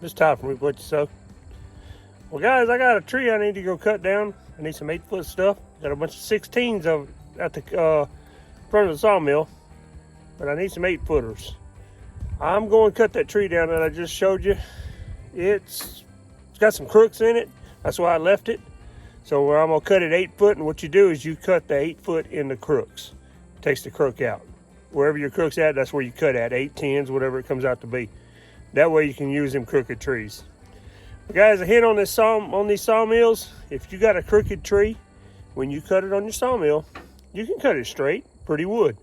It's time for me to put you so. Well, guys, I got a tree I need to go cut down. I need some 8-foot stuff. Got a bunch of 16s of at the front of the sawmill, but I need some 8-footers. I'm going to cut that tree down that I just showed you. It's got some crooks in it. That's why I left it. So I'm gonna cut it 8 foot, and what you do is you cut the 8 foot in the crooks. It takes the crook out. Wherever your crook's at, that's where you cut at, 8, 10s, whatever it comes out to be. That way you can use them crooked trees. But guys, a hint on these sawmills, if you got a crooked tree, when you cut it on your sawmill, you can cut it straight, pretty wood.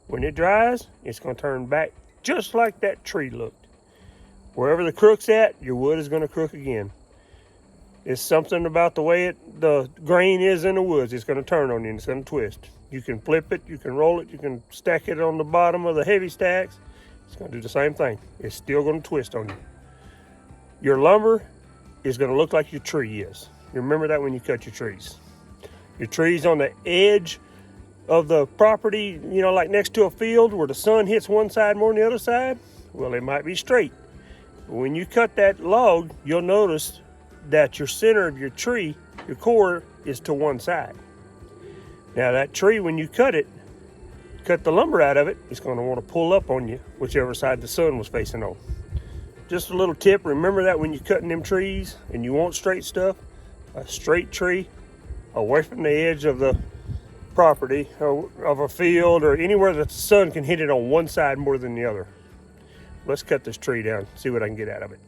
When it dries, it's gonna turn back just like that tree looked. Wherever the crook's at, your wood is gonna crook again. It's something about the way the grain is in the woods. It's going to turn on you and it's going to twist. You can flip it, you can roll it, you can stack it on the bottom of the heavy stacks. It's going to do the same thing. It's still going to twist on you. Your lumber is going to look like your tree is. You remember that when you cut your trees. Your tree's on the edge of the property, you know, like next to a field where the sun hits one side more than the other side. Well, it might be straight. But when you cut that log, you'll notice that your center of your tree, your core, is to one side. Now that tree, when you cut the lumber out of it, it's going to want to pull up on you, whichever side the sun was facing on. Just a little tip, remember that when you're cutting them trees and you want straight stuff, a straight tree away from the edge of the property, or of a field, or anywhere that the sun can hit it on one side more than the other. Let's cut this tree down, see what I can get out of it.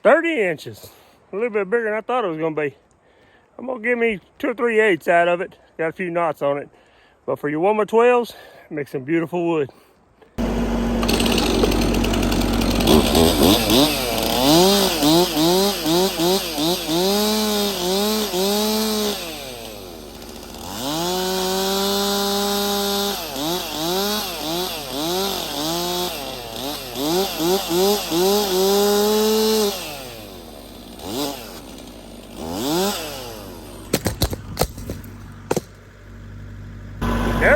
"30 inches, a little bit bigger than I thought it was going to be. I'm going to give me 2 or 3/8 out of it. Got a few knots on it. But for your 1x12s, make some beautiful wood. There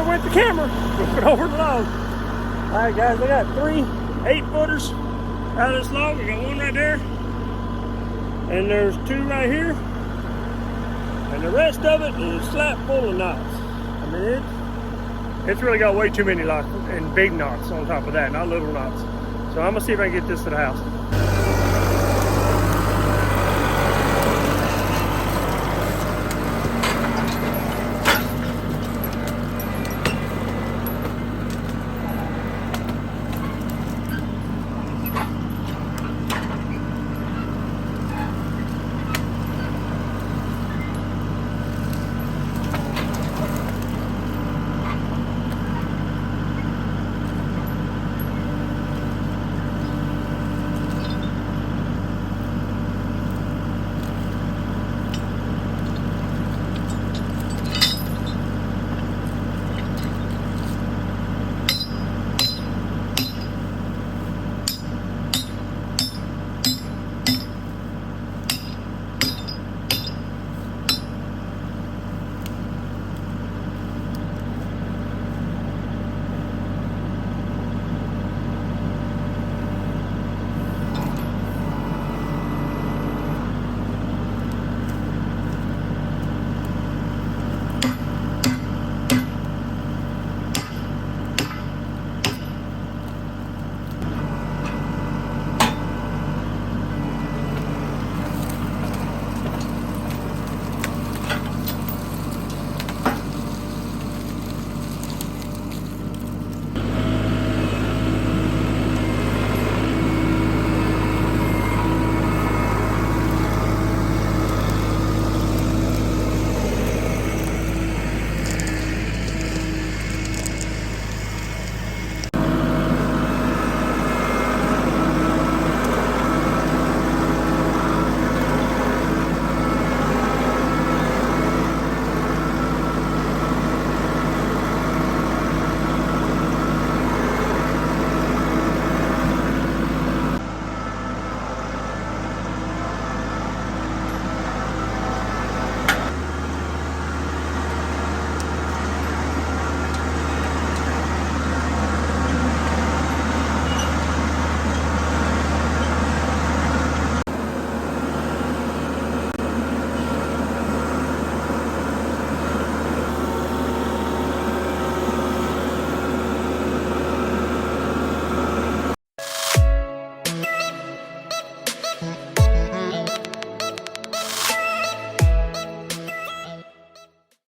went the camera, moving over the log. All right, guys, I got 3 8-footers out of this log. I got one right there, and there's 2 right here, and the rest of it is slap full of knots. I mean, it's really got way too many knots and big knots on top of that, not little knots. So I'm gonna see if I can get this to the house.